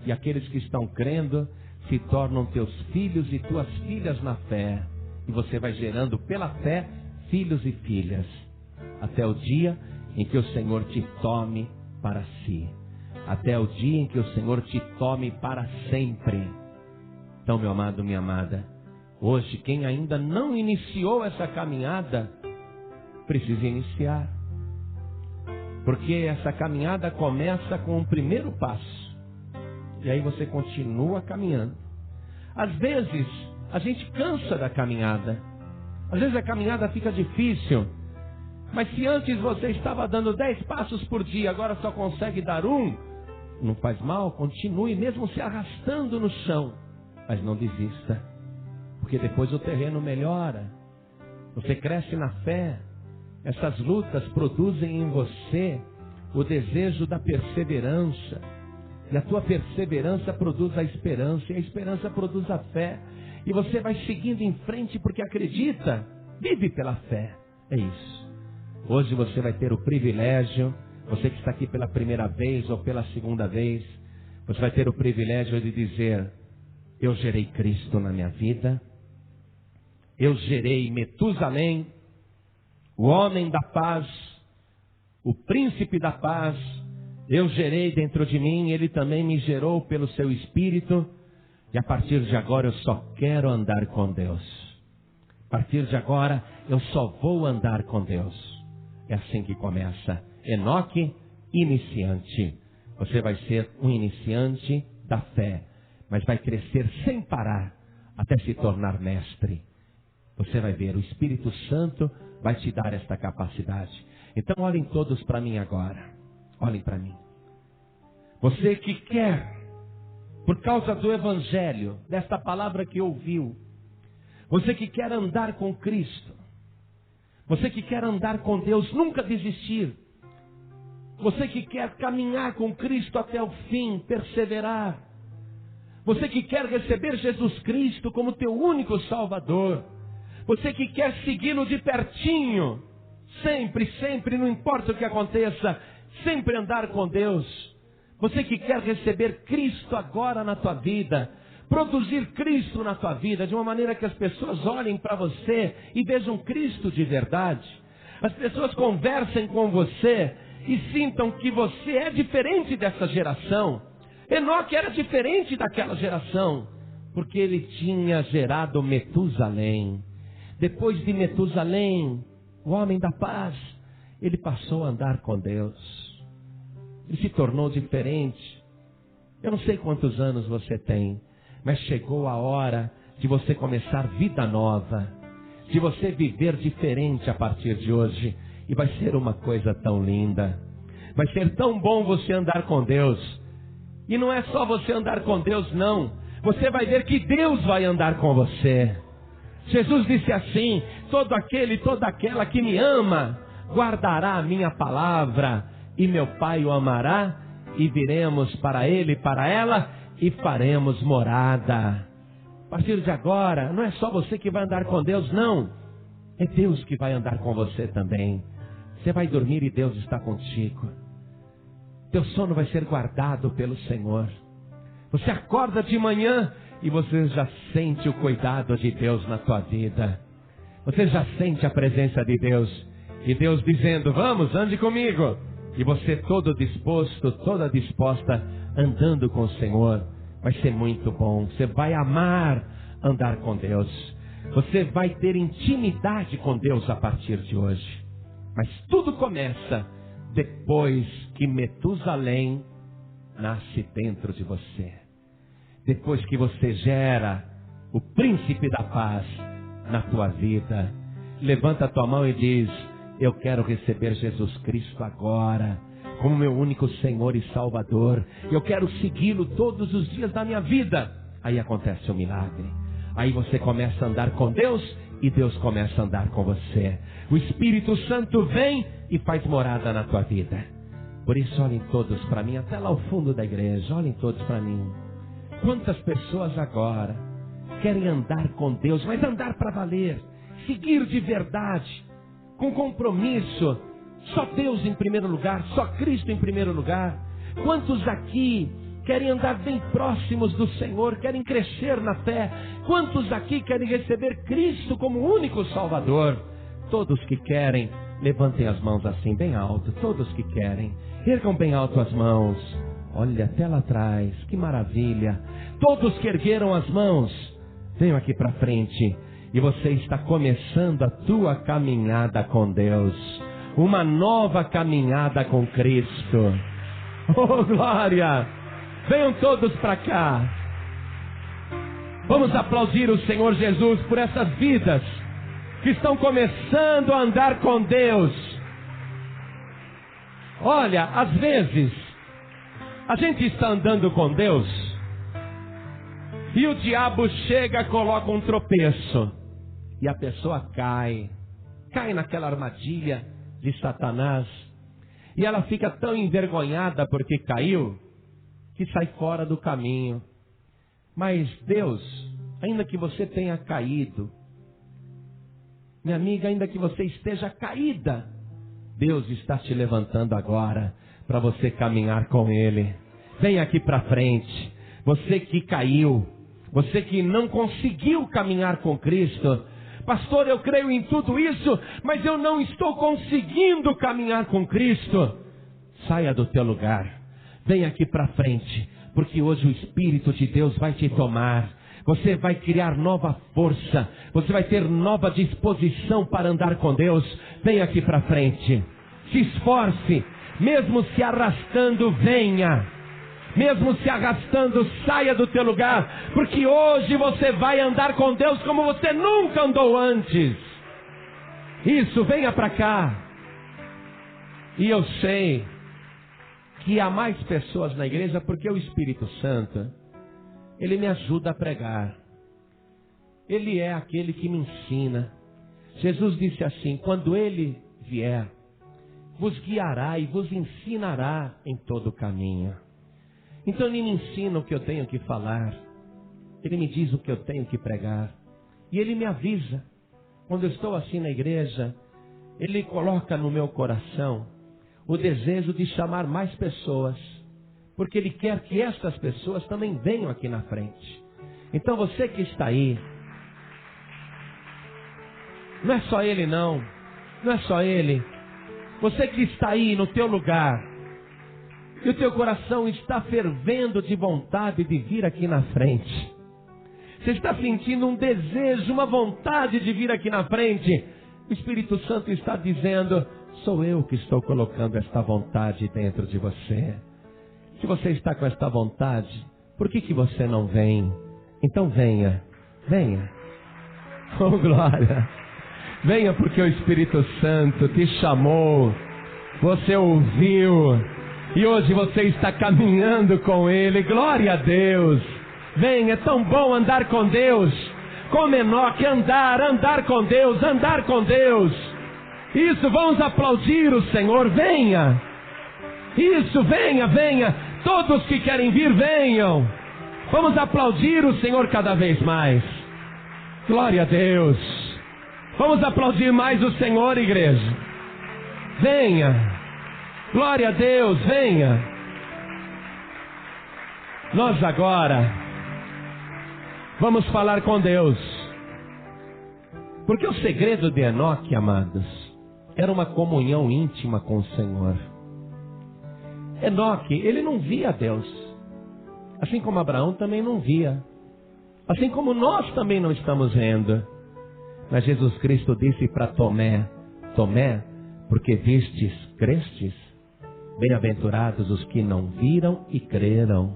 Speaker 2: e aqueles que estão crendo se tornam teus filhos e tuas filhas na fé. E você vai gerando pela fé filhos e filhas, até o dia em que o Senhor te tome para si. Até o dia em que o Senhor te tome para sempre. Então, meu amado, minha amada, hoje, quem ainda não iniciou essa caminhada, precisa iniciar. Porque essa caminhada começa com o primeiro passo. E aí você continua caminhando. Às vezes, a gente cansa da caminhada. Às vezes a caminhada fica difícil. Mas se antes você estava dando 10 passos por dia, agora só consegue dar 1, não faz mal, continue mesmo se arrastando no chão. Mas não desista, porque depois o terreno melhora. Você cresce na fé. Essas lutas produzem em você o desejo da perseverança. E a tua perseverança produz a esperança, e a esperança produz a fé. E você vai seguindo em frente porque acredita. Vive pela fé. É isso. Hoje você vai ter o privilégio, você que está aqui pela primeira vez ou pela segunda vez, você vai ter o privilégio de dizer: eu gerei Cristo na minha vida, eu gerei Metusalém, o homem da paz, o príncipe da paz, eu gerei dentro de mim, ele também me gerou pelo seu Espírito, e a partir de agora eu só quero andar com Deus. A partir de agora eu só vou andar com Deus. É assim que começa. Enoque, iniciante. Você vai ser um iniciante da fé, mas vai crescer sem parar até se tornar mestre. Você vai ver, o Espírito Santo vai te dar esta capacidade. Então olhem todos para mim agora. Olhem para mim. Você que quer, por causa do Evangelho, desta palavra que ouviu, você que quer andar com Cristo, você que quer andar com Deus, nunca desistir, você que quer caminhar com Cristo até o fim, perseverar, você que quer receber Jesus Cristo como teu único Salvador, você que quer segui-lo de pertinho, sempre, sempre, não importa o que aconteça, sempre andar com Deus. Você que quer receber Cristo agora na tua vida, produzir Cristo na tua vida, de uma maneira que as pessoas olhem para você e vejam Cristo de verdade. As pessoas conversem com você e sintam que você é diferente dessa geração. Enoque era diferente daquela geração, porque ele tinha gerado Metusalém. Depois de Metusalém, o homem da paz, ele passou a andar com Deus. Ele se tornou diferente. Eu não sei quantos anos você tem, mas chegou a hora de você começar vida nova, de você viver diferente a partir de hoje. E vai ser uma coisa tão linda. Vai ser tão bom você andar com Deus. E não é só você andar com Deus, não. Você vai ver que Deus vai andar com você. Jesus disse assim: todo aquele e toda aquela que me ama, guardará a minha palavra, e meu Pai o amará, e viremos para ele e para ela, e faremos morada. A partir de agora, não é só você que vai andar com Deus, não. É Deus que vai andar com você também. Você vai dormir e Deus está contigo. Teu sono vai ser guardado pelo Senhor. Você acorda de manhã e você já sente o cuidado de Deus na tua vida. Você já sente a presença de Deus. E Deus dizendo: vamos, ande comigo. E você todo disposto, toda disposta, andando com o Senhor. Vai ser muito bom. Você vai amar andar com Deus. Você vai ter intimidade com Deus a partir de hoje. Mas tudo começa depois que Metusalém nasce dentro de você. Depois que você gera o príncipe da paz na tua vida. Levanta a tua mão e diz: eu quero receber Jesus Cristo agora como meu único Senhor e Salvador. Eu quero segui-lo todos os dias da minha vida. Aí acontece o milagre. Aí você começa a andar com Deus e Deus começa a andar com você. O Espírito Santo vem e faz morada na tua vida. Por isso olhem todos para mim, até lá ao fundo da igreja, olhem todos para mim. Quantas pessoas agora querem andar com Deus, mas andar para valer, seguir de verdade, com compromisso, só Deus em primeiro lugar, só Cristo em primeiro lugar. Quantos aqui querem andar bem próximos do Senhor, querem crescer na fé? Quantos aqui querem receber Cristo como único Salvador? Todos que querem, levantem as mãos assim bem alto, todos que querem, ergam bem alto as mãos. Olha até lá atrás, que maravilha. Todos que ergueram as mãos, venham aqui para frente. E você está começando a tua caminhada com Deus. Uma nova caminhada com Cristo. Oh, glória! Venham todos para cá. Vamos aplaudir o Senhor Jesus por essas vidas que estão começando a andar com Deus. Olha, às vezes, a gente está andando com Deus e o diabo chega, coloca um tropeço e a pessoa cai naquela armadilha de Satanás e ela fica tão envergonhada porque caiu que sai fora do caminho. Mas Deus, ainda que você tenha caído, minha amiga, ainda que você esteja caída, Deus está te levantando agora para você caminhar com Ele. Vem aqui para frente. Você que caiu, você que não conseguiu caminhar com Cristo. Pastor, eu creio em tudo isso, mas eu não estou conseguindo caminhar com Cristo. Saia do teu lugar. Vem aqui para frente, porque hoje o Espírito de Deus vai te tomar. Você vai criar nova força. Você vai ter nova disposição para andar com Deus. Vem aqui para frente. Se esforce. Mesmo se arrastando, venha. Mesmo se arrastando, saia do teu lugar. Porque hoje você vai andar com Deus como você nunca andou antes. Isso, venha para cá. E eu sei que há mais pessoas na igreja porque o Espírito Santo, Ele me ajuda a pregar. Ele é aquele que me ensina. Jesus disse assim: quando Ele vier, vos guiará e vos ensinará em todo o caminho. Então Ele me ensina o que eu tenho que falar. Ele me diz o que eu tenho que pregar. E Ele me avisa. Quando eu estou assim na igreja, Ele coloca no meu coração o desejo de chamar mais pessoas, porque Ele quer que estas pessoas também venham aqui na frente. Então você que está aí, não é só Ele não é só Ele. Você que está aí no teu lugar, e o teu coração está fervendo de vontade de vir aqui na frente. Você está sentindo um desejo, uma vontade de vir aqui na frente. O Espírito Santo está dizendo: sou eu que estou colocando esta vontade dentro de você. Se você está com esta vontade, por que você não vem? Então venha, venha. Oh glória! Venha porque o Espírito Santo te chamou, você ouviu, e hoje você está caminhando com Ele. Glória a Deus! Venha, é tão bom andar com Deus, como Enoque, andar com Deus, andar com Deus. Isso, vamos aplaudir o Senhor, venha. Isso, venha, venha. Todos que querem vir, venham. Vamos aplaudir o Senhor cada vez mais. Glória a Deus. Vamos aplaudir mais o Senhor, igreja. Venha. Glória a Deus, venha. Nós agora vamos falar com Deus. Porque o segredo de Enoque, amados, era uma comunhão íntima com o Senhor. Enoque, ele não via Deus. Assim como Abraão também não via. Assim como nós também não estamos vendo. Mas Jesus Cristo disse para Tomé: Tomé, porque vistes, crestes? Bem-aventurados os que não viram e creram.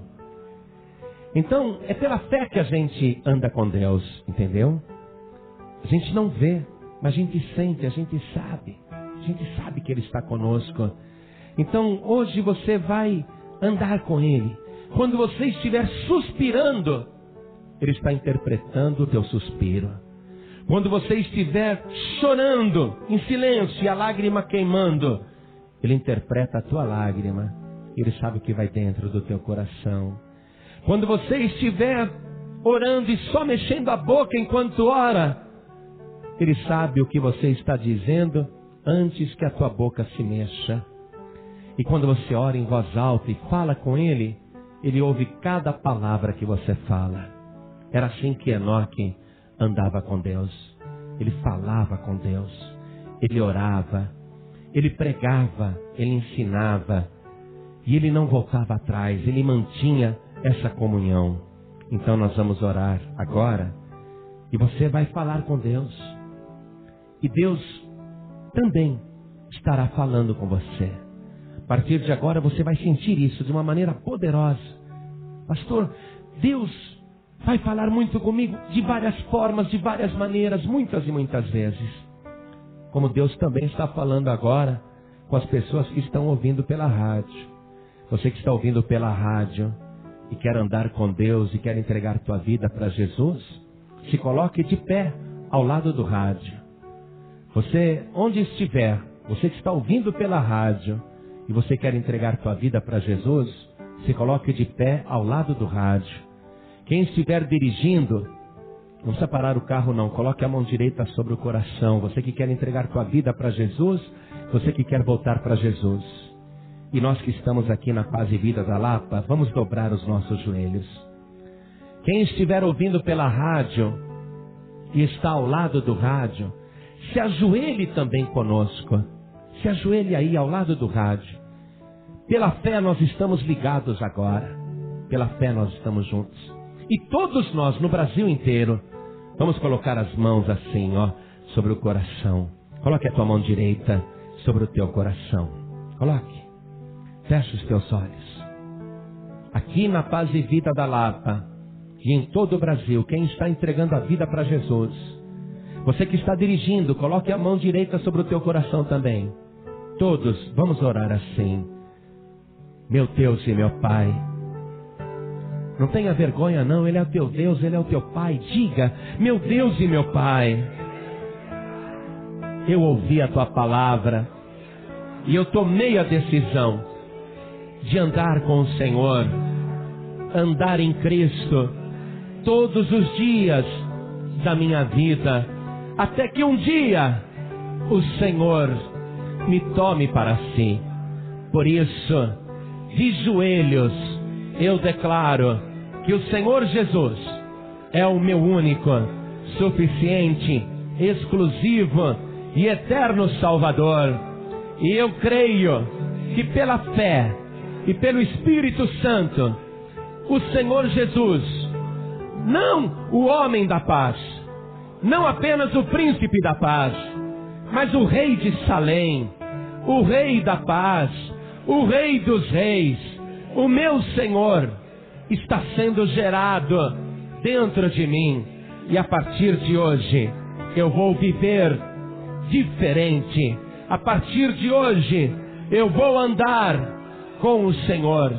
Speaker 2: Então, é pela fé que a gente anda com Deus, entendeu? A gente não vê, mas a gente sente, a gente sabe que Ele está conosco. Então, hoje você vai andar com Ele. Quando você estiver suspirando, Ele está interpretando o teu suspiro. Quando você estiver chorando em silêncio e a lágrima queimando, Ele interpreta a tua lágrima. Ele sabe o que vai dentro do teu coração. Quando você estiver orando e só mexendo a boca enquanto ora, Ele sabe o que você está dizendo antes que a tua boca se mexa. E quando você ora em voz alta e fala com Ele, Ele ouve cada palavra que você fala. Era assim que Enoque andava com Deus. Ele falava com Deus. Ele orava. Ele pregava. Ele ensinava. E ele não voltava atrás. Ele mantinha essa comunhão. Então nós vamos orar agora. E você vai falar com Deus. E Deus também estará falando com você. A partir de agora você vai sentir isso de uma maneira poderosa. Pastor, Deus vai falar muito comigo de várias formas, de várias maneiras, muitas e muitas vezes. Como Deus também está falando agora com as pessoas que estão ouvindo pela rádio. Você que está ouvindo pela rádio e quer andar com Deus e quer entregar tua vida para Jesus, se coloque de pé ao lado do rádio. Você, onde estiver, você que está ouvindo pela rádio e você quer entregar tua vida para Jesus, se coloque de pé ao lado do rádio. Quem estiver dirigindo, não precisa parar o carro não, coloque a mão direita sobre o coração. Você que quer entregar tua vida para Jesus, você que quer voltar para Jesus. E nós que estamos aqui na Paz e Vida da Lapa, vamos dobrar os nossos joelhos. Quem estiver ouvindo pela rádio e está ao lado do rádio, se ajoelhe também conosco. Se ajoelhe aí ao lado do rádio. Pela fé nós estamos ligados agora. Pela fé nós estamos juntos. E todos nós no Brasil inteiro, vamos colocar as mãos assim, ó, sobre o coração. Coloque a tua mão direita sobre o teu coração. Coloque. Feche os teus olhos. Aqui na Paz e Vida da Lapa e em todo o Brasil, quem está entregando a vida para Jesus, você que está dirigindo, coloque a mão direita sobre o teu coração também. Todos, vamos orar assim. Meu Deus e meu Pai, não tenha vergonha não, Ele é o teu Deus, Ele é o teu Pai. Diga, meu Deus e meu Pai, eu ouvi a tua palavra e eu tomei a decisão de andar com o Senhor, andar em Cristo todos os dias da minha vida, até que um dia o Senhor me tome para si. Por isso, de joelhos, eu declaro que o Senhor Jesus é o meu único, suficiente, exclusivo e eterno Salvador. E eu creio que pela fé e pelo Espírito Santo, o Senhor Jesus, não o homem da paz, não apenas o príncipe da paz, mas o rei de Salém, o rei da paz, o rei dos reis, o meu Senhor, está sendo gerado dentro de mim. E a partir de hoje, eu vou viver diferente. A partir de hoje, eu vou andar com o Senhor.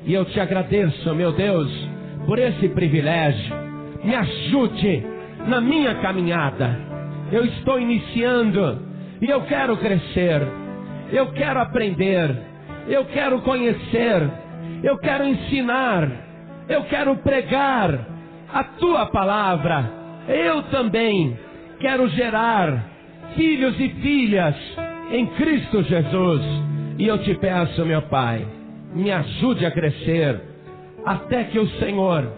Speaker 2: E eu te agradeço, meu Deus, por esse privilégio. Me ajude na minha caminhada. Eu estou iniciando e eu quero crescer. Eu quero aprender. Eu quero conhecer. Eu quero ensinar. Eu quero pregar a tua palavra. Eu também quero gerar filhos e filhas em Cristo Jesus. E eu te peço, meu Pai, me ajude a crescer, até que o Senhor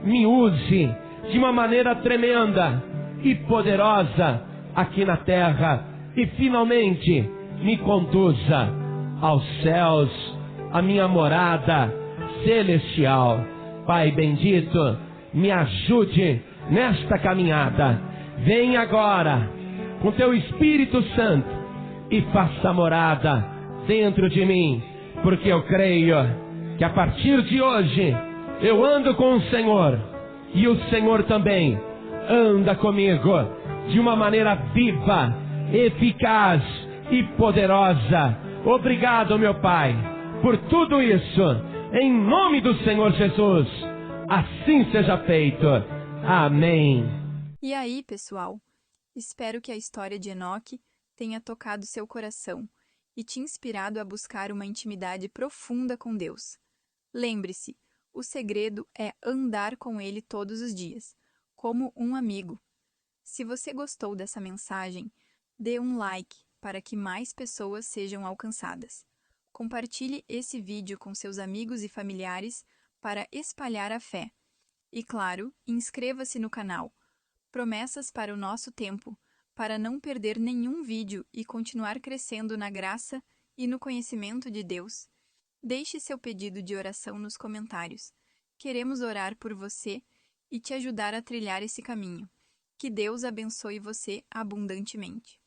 Speaker 2: me use de uma maneira tremenda e poderosa aqui na terra, e finalmente me conduza aos céus, a minha morada celestial. Pai bendito, me ajude nesta caminhada. Vem agora com teu Espírito Santo e faça morada dentro de mim, porque eu creio que a partir de hoje eu ando com o Senhor e o Senhor também anda comigo de uma maneira viva, eficaz e poderosa. Obrigado, meu Pai, por tudo isso, em nome do Senhor Jesus. Assim seja feito. Amém.
Speaker 1: E aí, pessoal? Espero que a história de Enoque tenha tocado seu coração e te inspirado a buscar uma intimidade profunda com Deus. Lembre-se, o segredo é andar com Ele todos os dias, como um amigo. Se você gostou dessa mensagem, dê um like para que mais pessoas sejam alcançadas. Compartilhe esse vídeo com seus amigos e familiares para espalhar a fé. E claro, inscreva-se no canal. Promessas para o nosso tempo, para não perder nenhum vídeo e continuar crescendo na graça e no conhecimento de Deus. Deixe seu pedido de oração nos comentários. Queremos orar por você e te ajudar a trilhar esse caminho. Que Deus abençoe você abundantemente.